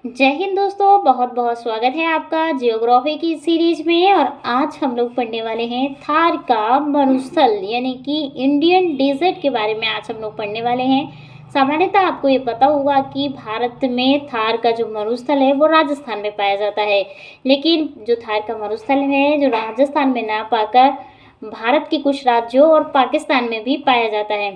जय हिंद दोस्तों, बहुत बहुत स्वागत है आपका जियोग्राफी की सीरीज में। और आज हम लोग पढ़ने वाले हैं थार का मरुस्थल यानी कि इंडियन डेजर्ट के बारे में। आज हम लोग पढ़ने वाले हैं। सामान्यतः आपको ये पता होगा कि भारत में थार का जो मरुस्थल है वो राजस्थान में पाया जाता है, लेकिन जो थार का मरुस्थल है जो राजस्थान में ना पाकर भारत के कुछ राज्यों और पाकिस्तान में भी पाया जाता है।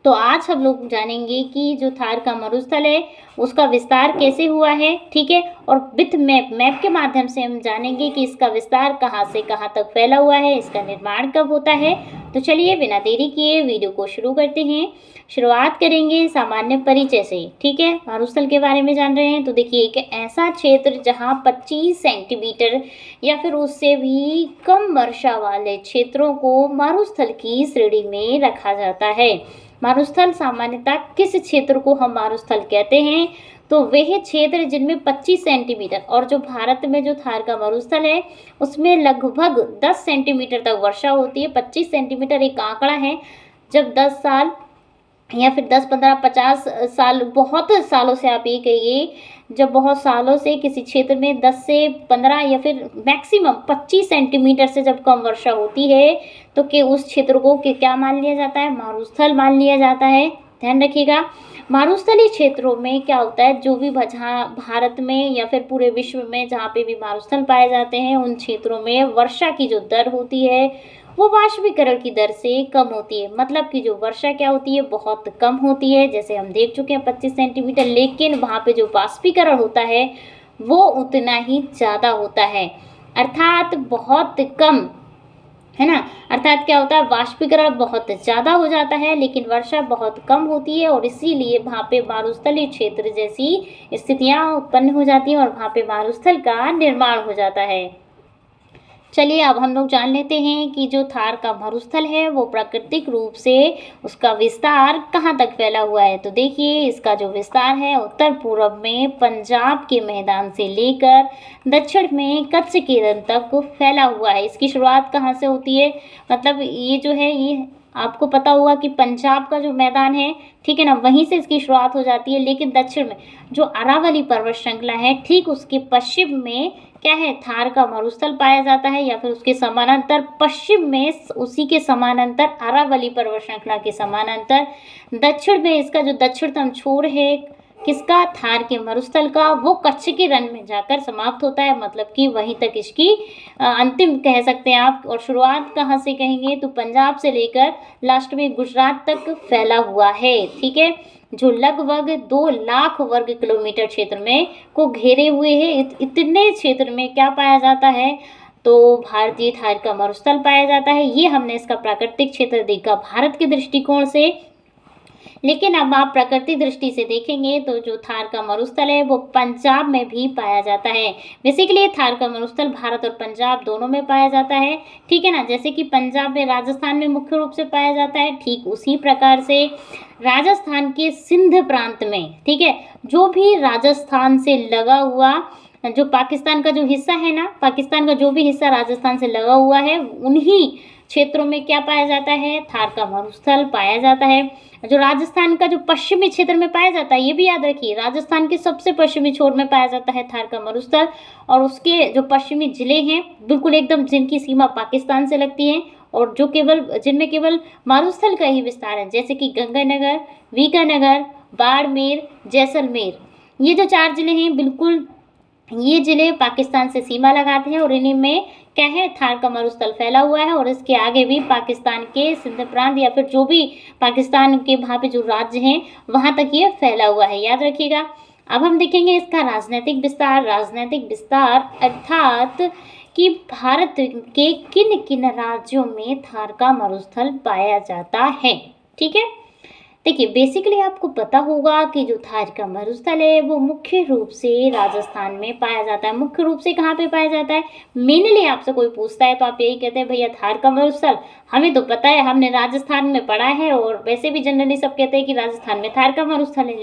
तो आज हम लोग जानेंगे कि जो थार का मरुस्थल है उसका विस्तार कैसे हुआ है, ठीक है। और विथ मैप के माध्यम से हम जानेंगे कि इसका विस्तार कहाँ से कहाँ तक फैला हुआ है, इसका निर्माण कब होता है। तो चलिए बिना देरी किए वीडियो को शुरू करते हैं। शुरुआत करेंगे सामान्य परिचय से, ठीक है। मरुस्थल के बारे में जान रहे हैं तो देखिए, एक ऐसा क्षेत्र जहाँ 25 सेंटीमीटर या फिर उससे भी कम वर्षा वाले क्षेत्रों को मरुस्थल की श्रेणी में रखा जाता है। मरुस्थल सामान्यतः किस क्षेत्र को हम मरुस्थल कहते हैं, तो वह क्षेत्र जिनमें 25 सेंटीमीटर, और जो भारत में जो थार का मरुस्थल है उसमें लगभग 10 सेंटीमीटर तक वर्षा होती है। 25 सेंटीमीटर एक आंकड़ा है। जब 10 साल या फिर 10, 15, 50 साल, बहुत सालों से आप ये कहिए, जब बहुत सालों से किसी क्षेत्र में 10 से 15 या फिर मैक्सिमम 25 सेंटीमीटर से जब कम वर्षा होती है तो कि उस क्षेत्र को क्या मान लिया जाता है, मरुस्थल मान लिया जाता है। ध्यान रखिएगा। मरुस्थलीय क्षेत्रों में क्या होता है, जो भी जहाँ भारत में या फिर पूरे विश्व में जहाँ पे भी मरुस्थल पाए जाते हैं उन क्षेत्रों में वर्षा की जो दर होती है वो वाष्पीकरण की दर से कम होती है। मतलब कि जो वर्षा क्या होती है, बहुत कम होती है। जैसे हम देख चुके हैं 25 सेंटीमीटर, लेकिन वहाँ पे जो वाष्पीकरण होता है वो उतना ही ज़्यादा होता है, अर्थात बहुत कम, है ना। अर्थात क्या होता है, वाष्पीकरण बहुत ज़्यादा हो जाता है लेकिन वर्षा बहुत कम होती है, और इसीलिए वहाँ पे मरुस्थलीय क्षेत्र जैसी स्थितियाँ उत्पन्न हो जाती हैं और वहाँ पे मरुस्थल का निर्माण हो जाता है। चलिए अब हम लोग जान लेते हैं कि जो थार का मरुस्थल है वो प्राकृतिक रूप से उसका विस्तार कहाँ तक फैला हुआ है। तो देखिए, इसका जो विस्तार है उत्तर पूर्व में पंजाब के मैदान से लेकर दक्षिण में कच्छ के रण तक फैला हुआ है। इसकी शुरुआत कहाँ से होती है, मतलब ये जो है ये आपको पता होगा कि पंजाब का जो मैदान है, ठीक है ना, वहीं से इसकी शुरुआत हो जाती है। लेकिन दक्षिण में जो अरावली पर्वत श्रृंखला है, ठीक उसके पश्चिम में क्या है, थार का मरुस्थल पाया जाता है, या फिर उसके समानांतर पश्चिम में उसी के समानांतर अरावली पर्वत श्रृंखला के समानांतर दक्षिण में इसका जो दक्षिणतम छोर है किसका, थार के मरुस्थल का, वो कच्छ के रण में जाकर समाप्त होता है। मतलब कि वहीं तक इसकी अंतिम कह सकते हैं आप। और शुरुआत कहाँ से कहेंगे तो पंजाब से लेकर लास्ट में गुजरात तक फैला हुआ है, ठीक है, जो लगभग 2 लाख वर्ग किलोमीटर क्षेत्र में को घेरे हुए है। इतने क्षेत्र में क्या पाया जाता है, तो भारतीय थार का मरुस्थल पाया जाता है। ये हमने इसका प्राकृतिक क्षेत्र देखा भारत के दृष्टिकोण से, लेकिन अब आप प्रकृति दृष्टि से देखेंगे तो जो थार का मरुस्थल है वो पंजाब में भी पाया जाता है। बेसिकली थार का मरुस्थल भारत और पंजाब दोनों में पाया जाता है, ठीक है ना। जैसे कि पंजाब में, राजस्थान में मुख्य रूप से पाया जाता है, ठीक उसी प्रकार से राजस्थान के सिंध प्रांत में, ठीक है, जो भी राजस्थान से लगा हुआ, जो पाकिस्तान का जो हिस्सा है ना, पाकिस्तान का जो भी हिस्सा राजस्थान से लगा हुआ है उन्हीं क्षेत्रों में क्या पाया जाता है, थार का मरुस्थल पाया जाता है। जो राजस्थान का जो पश्चिमी क्षेत्र में पाया जाता है, ये भी याद रखिए, राजस्थान के सबसे पश्चिमी छोर में पाया जाता है थार का मरुस्थल, और उसके जो पश्चिमी जिले हैं बिल्कुल एकदम जिनकी सीमा पाकिस्तान से लगती है, और जो केवल जिनमें केवल मरुस्थल का ही विस्तार है, जैसे कि गंगानगर, बीकानेर, बाड़मेर, जैसलमेर। ये जो 4 जिले हैं, बिल्कुल ये जिले पाकिस्तान से सीमा लगाते हैं, और इन्हीं में क्या है, थार का मरुस्थल फैला हुआ है। और इसके आगे भी पाकिस्तान के सिंध प्रांत या फिर जो भी पाकिस्तान के वहाँ पे जो राज्य हैं वहाँ तक ये फैला हुआ है, याद रखिएगा। अब हम देखेंगे इसका राजनीतिक विस्तार। राजनीतिक विस्तार अर्थात कि भारत के किन किन राज्यों में थार का मरुस्थल पाया जाता है, ठीक है। देखिए, बेसिकली आपको पता होगा कि जो थार का मरुस्थल है वो मुख्य रूप से राजस्थान में पाया जाता है। मुख्य रूप से कहाँ पे पाया जाता है, मेनली आपसे कोई पूछता है तो आप यही कहते हैं भैया थार का मरुस्थल, हमें तो पता है, हमने राजस्थान में पढ़ा है, और वैसे भी जनरली सब कहते हैं कि राजस्थान में थार का मरुस्थल है।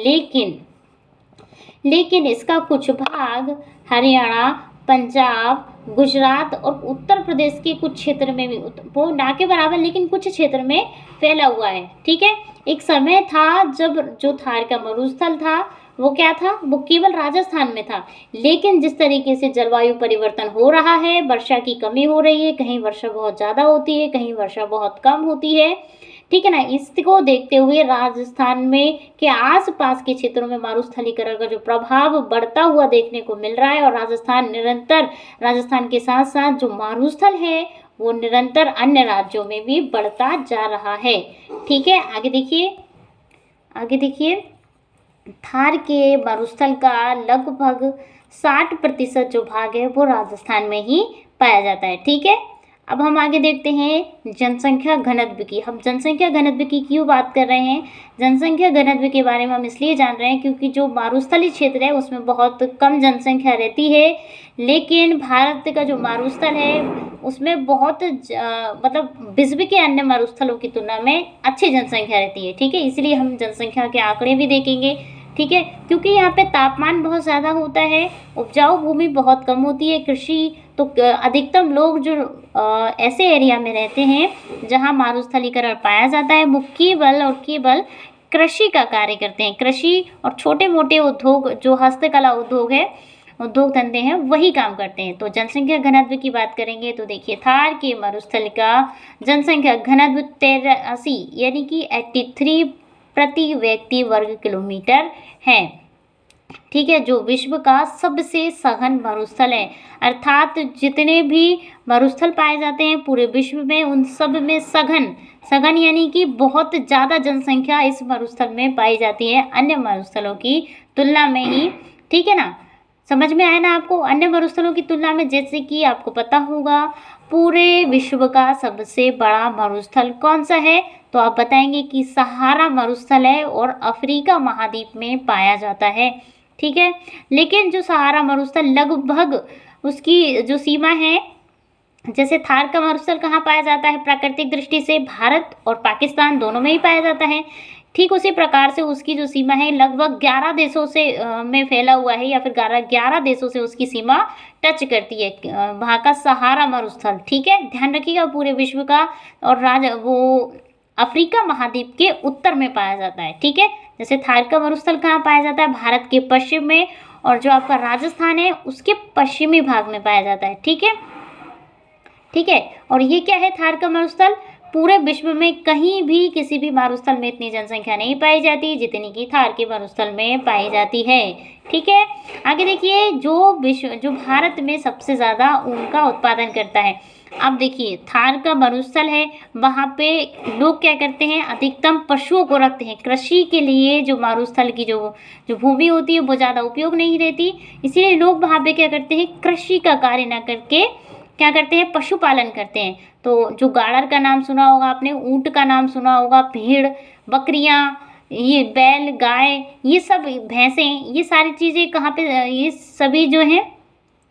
लेकिन इसका कुछ भाग हरियाणा, पंजाब, गुजरात और उत्तर प्रदेश के कुछ क्षेत्र में भी, वो ना के बराबर लेकिन कुछ क्षेत्र में फैला हुआ है, ठीक है। एक समय था जब जो थार का मरुस्थल था वो क्या था, वो केवल राजस्थान में था। लेकिन जिस तरीके से जलवायु परिवर्तन हो रहा है, वर्षा की कमी हो रही है, कहीं वर्षा बहुत ज़्यादा होती है, कहीं वर्षा बहुत कम होती है, ठीक है ना, इसको देखते हुए राजस्थान में के आसपास के क्षेत्रों में मरुस्थलीकरण का जो प्रभाव बढ़ता हुआ देखने को मिल रहा है, और राजस्थान के साथ साथ जो मरुस्थल है वो निरंतर अन्य राज्यों में भी बढ़ता जा रहा है। ठीक है, आगे देखिए, थार के मरुस्थल का लगभग 60% जो भाग है वो राजस्थान में ही पाया जाता है। ठीक है, अब हम आगे देखते हैं जनसंख्या घनत्व की। हम जनसंख्या घनत्व की क्यों बात कर रहे हैं? जनसंख्या घनत्व के बारे में हम इसलिए जान रहे हैं क्योंकि जो मारुस्थली क्षेत्र है उसमें बहुत कम जनसंख्या रहती है, लेकिन भारत का जो मारुस्थल है उसमें बहुत मतलब विश्व के अन्य मारुस्थलों की तुलना में अच्छी जनसंख्या रहती है। ठीक है, इसलिए हम जनसंख्या के आंकड़े भी देखेंगे। ठीक है, क्योंकि यहाँ पे तापमान बहुत ज़्यादा होता है, उपजाऊ भूमि बहुत कम होती है, कृषि तो अधिकतम लोग जो ऐसे एरिया में रहते हैं जहाँ मारुस्थलीकरण पाया जाता है वो केवल और केवल कृषि का कार्य करते हैं। कृषि और छोटे मोटे उद्योग जो हस्तकला उद्योग है, उद्योग धंधे हैं, वही काम करते हैं। तो जनसंख्या घनत्व की बात करेंगे तो देखिए, थार के मरुस्थल का जनसंख्या घनत्व 83 यानी कि 83 प्रति व्यक्ति वर्ग किलोमीटर है। ठीक है, जो विश्व का सबसे सघन मरुस्थल है, अर्थात जितने भी मरुस्थल पाए जाते हैं पूरे विश्व में उन सब में सघन यानी कि बहुत ज़्यादा जनसंख्या इस मरुस्थल में पाई जाती है अन्य मरुस्थलों की तुलना में ही। ठीक है ना, समझ में आया ना आपको? अन्य मरुस्थलों की तुलना में, जैसे कि आपको पता होगा पूरे विश्व का सबसे बड़ा मरुस्थल कौन सा है, तो आप बताएंगे कि सहारा मरुस्थल है और अफ्रीका महाद्वीप में पाया जाता है। ठीक है, लेकिन जो सहारा मरुस्थल लगभग उसकी जो सीमा है, जैसे थार का मरुस्थल कहाँ पाया जाता है प्राकृतिक दृष्टि से, भारत और पाकिस्तान दोनों में ही पाया जाता है। ठीक उसी प्रकार से उसकी जो सीमा है लगभग 11 देशों से में फैला हुआ है, या फिर 11 देशों से उसकी सीमा टच करती है वहाँ का सहारा मरुस्थल। ठीक है, ध्यान रखिएगा पूरे विश्व का, और वो अफ्रीका महाद्वीप के उत्तर में पाया जाता है। ठीक है, जैसे थार का मरुस्थल कहाँ पाया जाता है, भारत के पश्चिम में, और जो आपका राजस्थान है उसके पश्चिमी भाग में पाया जाता है। ठीक है, और ये क्या है, थार का मरुस्थल पूरे विश्व में कहीं भी किसी भी मरुस्थल में इतनी जनसंख्या नहीं पाई जाती जितनी कि थार के मरुस्थल में पाई जाती है। ठीक है, आगे देखिए, जो भारत में सबसे ज़्यादा ऊन का उत्पादन करता है। अब देखिए, थार का मरुस्थल है, वहाँ पे लोग क्या करते हैं, अधिकतम पशुओं को रखते हैं। कृषि के लिए जो मरुस्थल की जो भूमि होती है वो ज़्यादा उपयोग नहीं रहती, इसीलिए लोग वहाँ पे क्या करते हैं, कृषि का कार्य न करके क्या करते हैं, पशुपालन करते हैं। तो जो गाड़र का नाम सुना होगा आपने, ऊँट का नाम सुना होगा, भेड़, बकरियाँ, ये बैल, गाय, ये सब भैंसें, ये सारी चीज़ें कहाँ पे, ये सभी जो हैं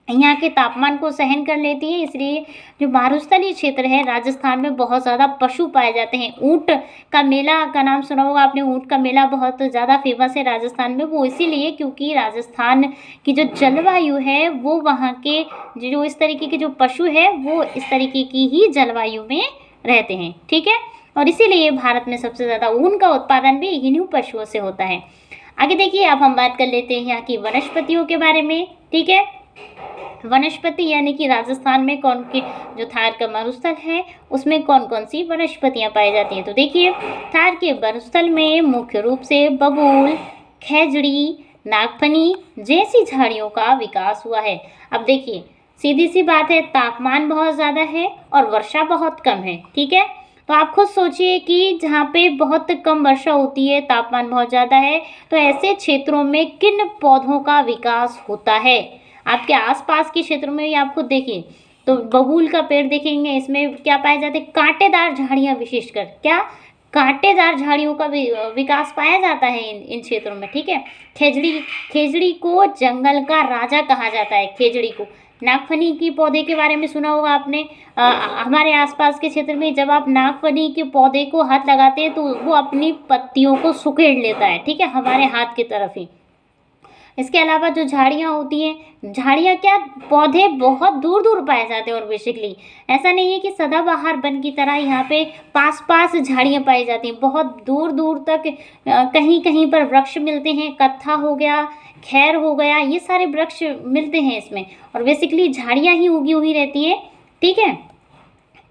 यहाँ के तापमान को सहन कर लेती है, इसलिए जो मरुस्थलीय क्षेत्र है राजस्थान में बहुत ज़्यादा पशु पाए जाते हैं। ऊँट का मेला का नाम सुना होगा आपने, ऊँट का मेला बहुत ज़्यादा फेमस है राजस्थान में, वो इसीलिए क्योंकि राजस्थान की जो जलवायु है वो वहाँ के जो इस तरीके के जो पशु है वो इस तरीके की ही जलवायु में रहते हैं। ठीक है, और इसीलिए भारत में सबसे ज़्यादा ऊन का उत्पादन भी इन्हीं पशुओं से होता है। आगे देखिए, अब हम बात कर लेते हैं यहाँ की वनस्पतियों के बारे में। ठीक है, वनस्पति यानी कि राजस्थान में जो थार का मरुस्थल है उसमें कौन कौन सी वनस्पतियां पाई जाती हैं, तो देखिए, थार के मरुस्थल में मुख्य रूप से बबूल, खेजड़ी, नागफनी जैसी झाड़ियों का विकास हुआ है। अब देखिए, सीधी सी बात है, तापमान बहुत ज़्यादा है और वर्षा बहुत कम है। ठीक है, तो आप खुद सोचिए कि जहाँ पे बहुत कम वर्षा होती है, तापमान बहुत ज़्यादा है, तो ऐसे क्षेत्रों में किन पौधों का विकास होता है। आपके आसपास के क्षेत्रों में ही आप खुद देखिए, तो बबूल का पेड़ देखेंगे, इसमें क्या पाए जाते हैं, कांटेदार झाड़ियाँ, विशेषकर क्या, कांटेदार झाड़ियों का विकास पाया जाता है इन क्षेत्रों में। ठीक है, खेजड़ी को जंगल का राजा कहा जाता है, खेजड़ी को। नागफनी के पौधे के बारे में सुना होगा आपने, हमारे आसपास के क्षेत्र में जब आप नागफनी के पौधे को हाथ लगाते हैं तो वो अपनी पत्तियों को सुखेड़ लेता है। ठीक है, हमारे हाथ की तरफ ही, इसके अलावा जो झाड़ियाँ होती हैं, झाड़ियाँ क्या, पौधे बहुत दूर दूर पाए जाते हैं। और बेसिकली ऐसा नहीं है कि सदाबहार वन की तरह यहाँ पे पास पास झाड़ियाँ पाई जाती हैं, बहुत दूर दूर तक कहीं कहीं पर वृक्ष मिलते हैं। कत्था हो गया, खैर हो गया, ये सारे वृक्ष मिलते हैं इसमें। और बेसिकली झाड़ियाँ ही उगी हुई रहती हैं, ठीक है,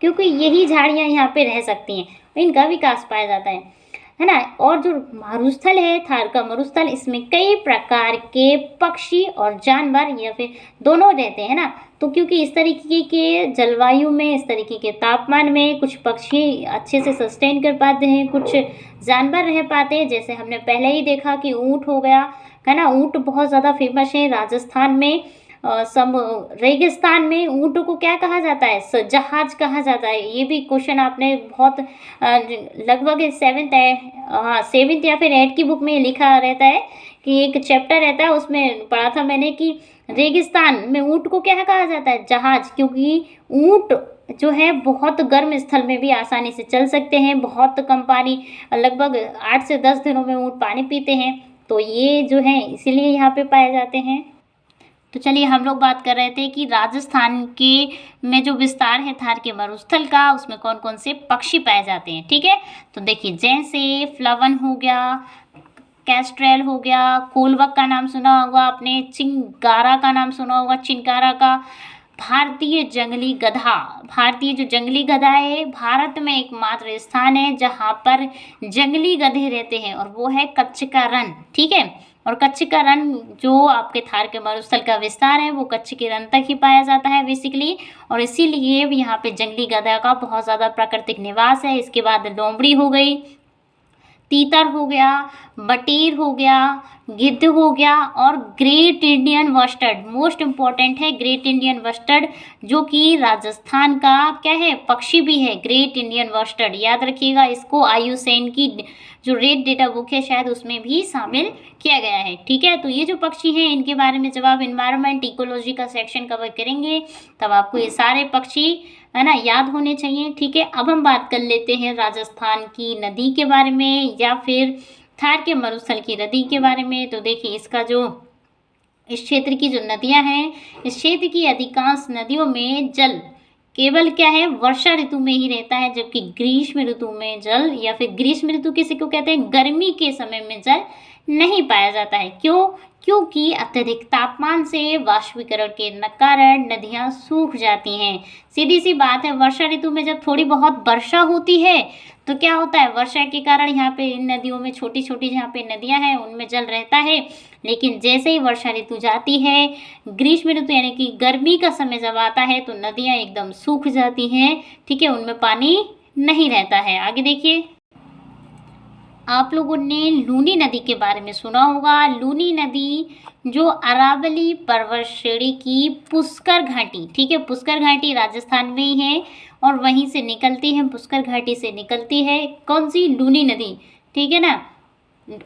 क्योंकि यही झाड़ियाँ यहाँ पे रह सकती हैं, इनका विकास पाया जाता है ना। और जो मरुस्थल है, थार का मरुस्थल, इसमें कई प्रकार के पक्षी और जानवर या फिर दोनों रहते हैं ना। तो क्योंकि इस तरीके के जलवायु में, इस तरीके के तापमान में कुछ पक्षी अच्छे से सस्टेन कर पाते हैं, कुछ जानवर रह पाते हैं। जैसे हमने पहले ही देखा कि ऊँट हो गया, है ना, ऊँट बहुत ज़्यादा फेमस है राजस्थान में। सब रेगिस्तान में ऊँटों को क्या कहा जाता है, जहाज कहा जाता है। ये भी क्वेश्चन आपने बहुत लगभग सेवेंथ या फिर 8 की बुक में लिखा रहता है कि एक चैप्टर रहता है, उसमें पढ़ा था मैंने कि रेगिस्तान में ऊँट को क्या कहा जाता है, जहाज। क्योंकि ऊँट जो है बहुत गर्म स्थल में भी आसानी से चल सकते हैं, बहुत कम पानी, लगभग 8 से 10 दिनों में ऊँट पानी पीते हैं। तो ये जो है इसीलिए यहाँ पे पाए जाते हैं। तो चलिए हम लोग बात कर रहे थे कि राजस्थान के में जो विस्तार है थार के मरुस्थल का, उसमें कौन कौन से पक्षी पाए जाते हैं, ठीक है। तो देखिए, जैसे फ्लावन हो गया, कैस्ट्रेल हो गया, कोलबक का नाम सुना होगा आपने, चिंगारा का नाम सुना होगा, चिंकारा का, भारतीय जंगली गधा। भारतीय जो जंगली गधा है, भारत में एकमात्र स्थान है जहाँ पर जंगली गधे रहते हैं, और वो है कच्छ का रण, ठीक है। और कच्छ का रण जो आपके थार के मरुस्थल का विस्तार है, वो कच्छ के रण तक ही पाया जाता है बेसिकली। और इसीलिए यहाँ पे जंगली गधा का बहुत ज़्यादा प्राकृतिक निवास है। इसके बाद लोमड़ी हो गई, तीतर हो गया, बटेर हो गया, गिद्ध हो गया, और great Indian bustard. Most important है ग्रेट इंडियन बस्टर्ड, जो कि राजस्थान का क्या है, पक्षी भी है, ग्रेट इंडियन बस्टर्ड। याद रखिएगा इसको, आयुसेन की जो रेड डेटा बुक है शायद उसमें भी शामिल किया गया है, ठीक है। तो ये जो पक्षी हैं, इनके बारे में जब आप इन्वायरमेंट इकोलॉजी का सेक्शन कवर करेंगे तब आपको ये सारे पक्षी, है ना, याद होने चाहिए, ठीक है। अब हम बात कर लेते हैं राजस्थान की नदी के बारे में, या फिर थार के मरुस्थल की नदी के बारे में। तो देखिए, इसका जो इस क्षेत्र की जो नदियां हैं, इस क्षेत्र की अधिकांश नदियों में जल केवल क्या है, वर्षा ऋतु में ही रहता है, जबकि ग्रीष्म ऋतु में जल, या फिर ग्रीष्म ऋतु किसी को कहते हैं, गर्मी के समय में जल नहीं पाया जाता है। क्यों? क्योंकि अत्यधिक तापमान से वाष्पीकरण के कारण नदियां सूख जाती हैं। सीधी सी बात है, वर्षा ऋतु में जब थोड़ी बहुत वर्षा होती है तो क्या होता है, वर्षा के कारण यहाँ पे इन नदियों में, छोटी छोटी जहाँ पे नदियाँ हैं उनमें जल रहता है। लेकिन जैसे ही वर्षा ऋतु जाती है, ग्रीष्म ऋतु यानी कि गर्मी का समय जब आता है, तो नदियाँ एकदम सूख जाती हैं, ठीक है, उनमें पानी नहीं रहता है। आगे देखिए, आप लोगों ने लूनी नदी के बारे में सुना होगा। लूनी नदी जो अरावली पर्वत श्रेणी की पुष्कर घाटी, ठीक है, पुष्कर घाटी राजस्थान में ही है, और वहीं से निकलती है, पुष्कर घाटी से निकलती है कौन सी, लूनी नदी, ठीक है ना।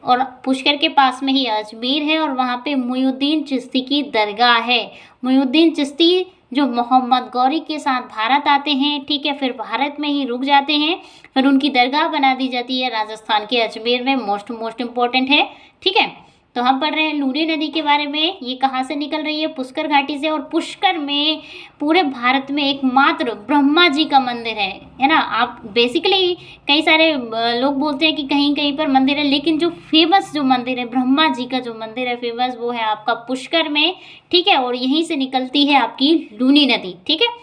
और पुष्कर के पास में ही अजमेर है, और वहाँ पे मुइनुद्दीन चिश्ती की दरगाह है। मुइनुद्दीन चिश्ती जो मोहम्मद गौरी के साथ भारत आते हैं, ठीक है, फिर भारत में ही रुक जाते हैं, फिर उनकी दरगाह बना दी जाती है राजस्थान के अजमेर में। मोस्ट इम्पोर्टेंट है, ठीक है। तो हम पढ़ रहे हैं लूनी नदी के बारे में। ये कहाँ से निकल रही है, पुष्कर घाटी से। और पुष्कर में पूरे भारत में एकमात्र ब्रह्मा जी का मंदिर है ना। आप बेसिकली कई सारे लोग बोलते हैं कि कहीं कहीं पर मंदिर है, लेकिन जो फेमस जो मंदिर है, ब्रह्मा जी का जो मंदिर है फेमस, वो है आपका पुष्कर में, ठीक है। और यहीं से निकलती है आपकी लूनी नदी, ठीक है।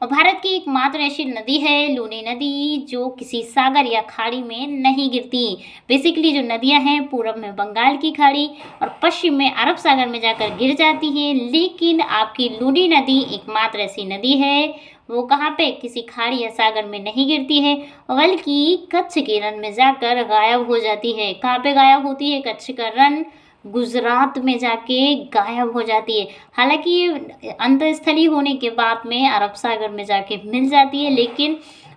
और भारत की एकमात्र ऐसी नदी है लूनी नदी जो किसी सागर या खाड़ी में नहीं गिरती। बेसिकली जो नदियां हैं, पूरब में बंगाल की खाड़ी और पश्चिम में अरब सागर में जाकर गिर जाती हैं, लेकिन आपकी लूनी नदी एकमात्र ऐसी नदी है, वो कहाँ पे, किसी खाड़ी या सागर में नहीं गिरती है, बल्कि कच्छ के रण में जाकर गायब हो जाती है। कहाँ पे गायब होती है, कच्छ का रण गुजरात में जाके गायब हो जाती है। हालांकि ये अंतस्थली होने के बाद में अरब सागर में जाके मिल जाती है, लेकिन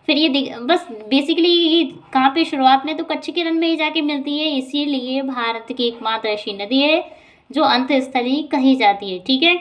फिर ये बस बेसिकली ये कहाँ पे, शुरुआत में तो कच्छ के रण में ही जाके मिलती है, इसीलिए भारत की एकमात्र ऐसी नदी है जो अंतस्थली कही जाती है, ठीक है।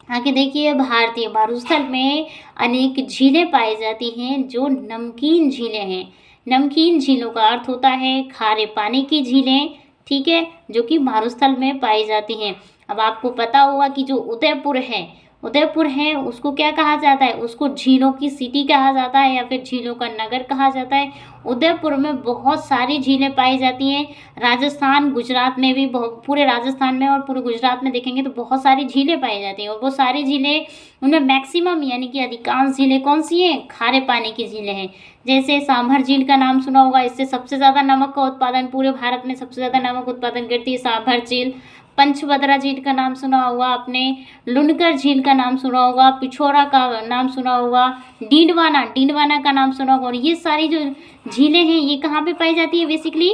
आगे देखिए, भारतीय मरुस्थल में अनेक झीलें पाई जाती हैं जो नमकीन झीलें हैं। नमकीन झीलों का अर्थ होता है खारे पानी की झीलें, ठीक है, जो कि मारुस्थल में पाई जाती हैं। अब आपको पता होगा कि जो उदयपुर है उसको क्या कहा जाता है, उसको झीलों की सिटी कहा जाता है या फिर झीलों का नगर कहा जाता है। उदयपुर में बहुत सारी झीलें पाई जाती हैं। राजस्थान, गुजरात में भी पूरे राजस्थान में और पूरे गुजरात में देखेंगे तो बहुत सारी झीलें पाई जाती हैं, और वो सारी झीलें, उनमें मैक्सिमम यानी कि अधिकांश झीलें कौन सी हैं, खारे पानी की झीलें हैं। जैसे सांभर झील का नाम सुना होगा, इससे सबसे ज़्यादा नमक का उत्पादन, पूरे भारत में सबसे ज़्यादा नमक उत्पादन करती है सांभर झील। पंचभद्रा झील का नाम सुना होगा आपने, लुनकर झील का नाम सुना होगा, पिछोरा का नाम सुना होगा, डीडवाना का नाम सुना होगा। और ये सारी जो झीलें हैं ये कहाँ पे पाई जाती है, बेसिकली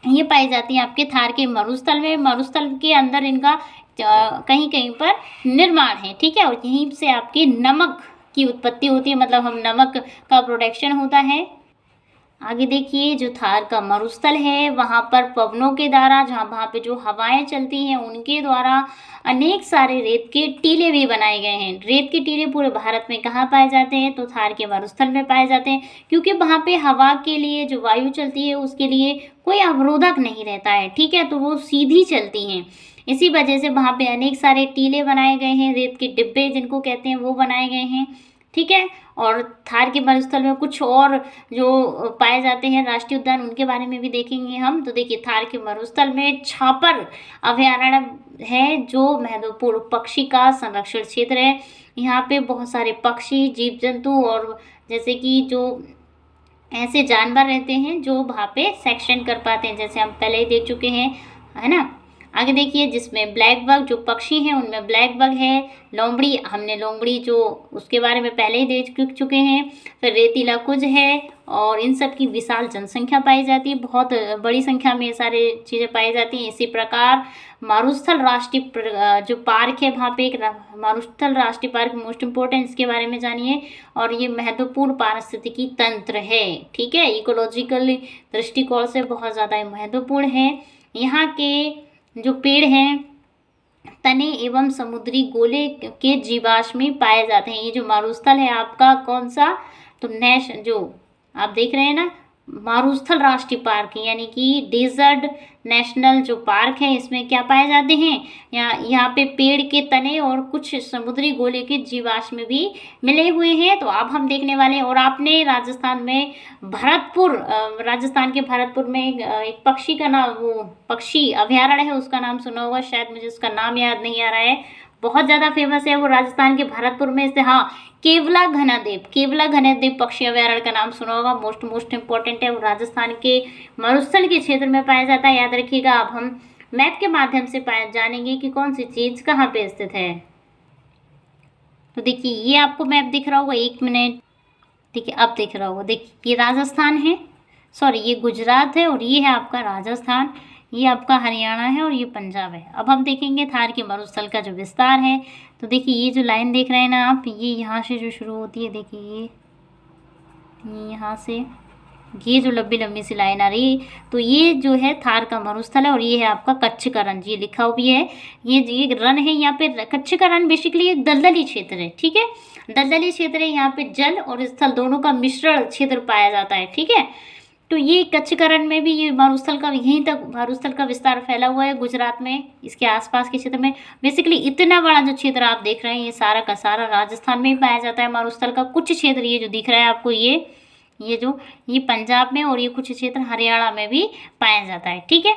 ये पाई जाती हैं आपके थार के मरुस्थल में। मरुस्थल के अंदर इनका कहीं कहीं पर निर्माण है, ठीक है। और यहीं से आपके नमक की उत्पत्ति होती है, मतलब हम नमक का प्रोडक्शन होता है। आगे देखिए, जो थार का मरुस्थल है वहाँ पर पवनों के द्वारा, वहाँ पे जो हवाएं चलती हैं उनके द्वारा अनेक सारे रेत के टीले भी बनाए गए हैं। रेत के टीले पूरे भारत में कहाँ पाए जाते हैं, तो थार के मरुस्थल में पाए जाते हैं, क्योंकि वहाँ पे हवा के लिए जो वायु चलती है उसके लिए कोई अवरोधक नहीं रहता है, ठीक है, तो वो सीधी चलती हैं। इसी वजह से वहाँ पे अनेक सारे टीले बनाए गए हैं, रेत के डिब्बे जिनको कहते हैं वो बनाए गए हैं, ठीक है। और थार के मरुस्थल में कुछ और जो पाए जाते हैं राष्ट्रीय उद्यान, उनके बारे में भी देखेंगे हम। तो देखिए, थार के मरुस्थल में छापर अभयारण्य है, जो महत्वपूर्ण पक्षी का संरक्षण क्षेत्र है। यहाँ पे बहुत सारे पक्षी, जीव जंतु और जैसे कि जो ऐसे जानवर रहते हैं जो वहाँ पे सेक्शन कर पाते हैं, जैसे हम पहले ही देख चुके हैं, है ना। आगे देखिए, जिसमें ब्लैक बग, जो पक्षी हैं उनमें ब्लैक बग है। लोमड़ी, हमने लोमड़ी जो उसके बारे में पहले ही देख चुके हैं। फिर रेतीला कुज है, और इन सब की विशाल जनसंख्या पाई जाती है, बहुत बड़ी संख्या में ये सारे चीज़ें पाई जाती हैं। इसी प्रकार मारुस्थल राष्ट्रीय जो पार्क है, वहाँ पे एक मारुस्थल राष्ट्रीय पार्क मोस्ट इम्पोर्टेंट, इसके बारे में जानिए। और ये महत्वपूर्ण पारिस्थितिकी तंत्र है, ठीक है, इकोलॉजिकल दृष्टिकोण से बहुत ज़्यादा महत्वपूर्ण है। यहाँ के जो पेड़ हैं तने एवं समुद्री गोले के जीवाश्म पाए जाते हैं। ये जो मारुस्थल है आपका कौन सा, तो जो आप देख रहे हैं ना, मारुस्थल राष्ट्रीय पार्क यानी कि डेजर्ट नेशनल जो पार्क है, इसमें क्या पाए जाते हैं, यहाँ पे पेड़ के तने और कुछ समुद्री गोले के जीवाश्म भी मिले हुए हैं। तो अब हम देखने वाले हैं। और आपने राजस्थान के भरतपुर में एक पक्षी का नाम, वो पक्षी अभयारण्य है उसका नाम सुना होगा, शायद मुझे उसका नाम याद नहीं आ रहा है, बहुत ज़्यादा फेमस है वो, राजस्थान के भरतपुर में स्थित, हाँ, केवला घनदेव पक्षी अभयारण्य का नाम सुना होगा, मोस्ट इम्पोर्टेंट है। वो राजस्थान के मरुस्थल के क्षेत्र में पाया जाता है, याद रखिएगा। अब हम मैप के माध्यम से जानेंगे कि कौन सी चीज़ कहाँ पे स्थित है। तो देखिए, ये आपको मैप दिख रहा होगा, 1 मिनट, देखिए अब दिख रहा होगा, देखिए ये राजस्थान है, सॉरी ये गुजरात है, और ये है आपका राजस्थान, ये आपका हरियाणा है, और ये पंजाब है। अब हम देखेंगे थार के मरुस्थल का जो विस्तार है। तो देखिए, ये जो लाइन देख रहे हैं ना आप, ये यहाँ से जो शुरू होती है, देखिए ये यहाँ से ये जो लंबी लंबी सी लाइन आ रही है, तो ये जो है थार का मरुस्थल है। और ये है आपका कच्छ का रण, ये लिखा हुआ भी है, ये रन है यहाँ पे। कच्छ का रण बेसिकली एक दलदली क्षेत्र है, ठीक है, दलदली क्षेत्र है, यहाँ पे जल और स्थल दोनों का मिश्रण क्षेत्र पाया जाता है, ठीक है। तो ये कच्छ का रण में भी ये मारुस्थल का, यहीं तक मारुस्थल का विस्तार फैला हुआ है गुजरात में, इसके आसपास के क्षेत्र में। बेसिकली इतना बड़ा जो क्षेत्र आप देख रहे हैं, ये सारा का सारा राजस्थान में ही पाया जाता है मारुस्थल का। कुछ क्षेत्र ये जो दिख रहा है आपको, ये पंजाब में, और ये कुछ क्षेत्र हरियाणा में भी पाया जाता है, ठीक है।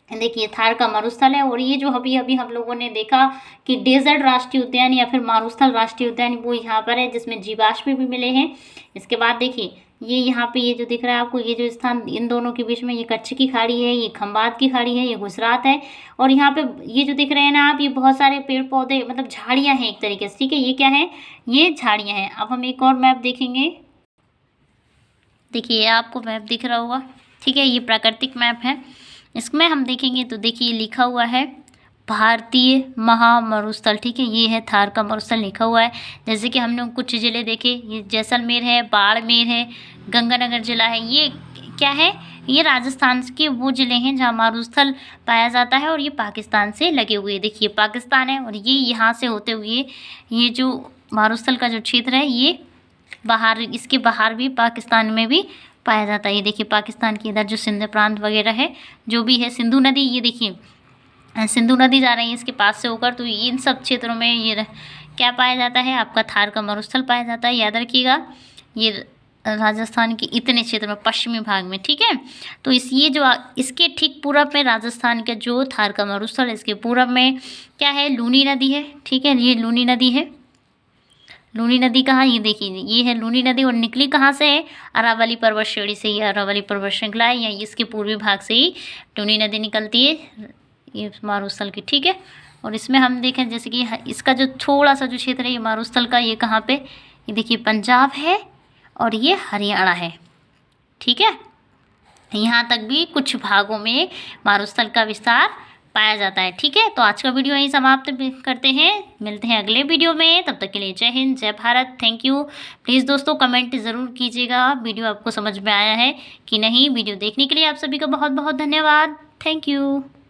देखिए, थार का मरुस्थल है। और ये जो अभी हम लोगों ने देखा कि डेजर्ट राष्ट्रीय उद्यान या फिर मारुस्थल राष्ट्रीय उद्यान, वो यहाँ पर है, जिसमें जीवाश्म भी मिले हैं। इसके बाद देखिए, ये यहाँ पे ये जो दिख रहा है आपको, ये जो स्थान इन दोनों के बीच में, ये कच्छ की खाड़ी है, ये खंबात की खाड़ी है, ये गुजरात है। और यहाँ पे ये जो दिख रहे हैं ना आप, ये बहुत सारे पेड़ पौधे, मतलब झाड़ियाँ हैं एक तरीके से, ठीक है, ये क्या है, ये झाड़ियाँ हैं। अब हम एक और मैप देखेंगे, देखिए आपको मैप दिख रहा होगा, ठीक है, ये प्राकृतिक मैप है। इसमें हम देखेंगे तो देखिए लिखा हुआ है भारतीय महामरुस्थल, ठीक है, ये है थार का मरुस्थल लिखा हुआ है। जैसे कि हमने कुछ ज़िले देखे, ये जैसलमेर है, बाड़मेर है, गंगानगर जिला है, ये क्या है, ये राजस्थान के वो ज़िले हैं जहाँ मारुस्थल पाया जाता है। और ये पाकिस्तान से लगे हुए, देखिए पाकिस्तान है, और ये यहाँ से होते हुए ये जो मारुस्थल का जो क्षेत्र है, ये बाहर, इसके बाहर भी पाकिस्तान में भी पाया जाता है। ये देखिए पाकिस्तान के इधर जो सिंध प्रांत वगैरह है, जो भी है, सिंधु नदी, ये देखिए सिंधु नदी जा रही है इसके पास से होकर, तो इन सब क्षेत्रों में ये क्या पाया जाता है, आपका थार का मरुस्थल पाया जाता है। याद रखिएगा, ये राजस्थान के इतने क्षेत्र में, पश्चिमी भाग में, ठीक है। तो ये जो इसके ठीक पूरब में राजस्थान का जो थार का मरुस्थल है, इसके पूरब में क्या है, लूनी नदी है, ठीक है। ये लूनी नदी है। लूनी नदी कहाँ, ये देखिए ये है लूनी नदी, और निकली कहाँ से है, अरावली पर्वत श्रेणी से। ये अरावली पर्वत श्रृंखला है, या इसके पूर्वी भाग से ही लूनी नदी निकलती है, ये मारुस्थल की, ठीक है। और इसमें हम देखें जैसे कि इसका जो थोड़ा सा जो क्षेत्र है ये मारुस्थल का, ये कहाँ पे, ये देखिए पंजाब है और ये हरियाणा है, ठीक है। यहाँ तक भी कुछ भागों में मारुस्थल का विस्तार पाया जाता है, ठीक है। तो आज का वीडियो यहीं समाप्त करते हैं, मिलते हैं अगले वीडियो में, तब तक के लिए जय हिंद, जय भारत, थैंक यू। प्लीज़ दोस्तों कमेंट ज़रूर कीजिएगा वीडियो आपको समझ में आया है कि नहीं। वीडियो देखने के लिए आप सभी का बहुत बहुत धन्यवाद, थैंक यू।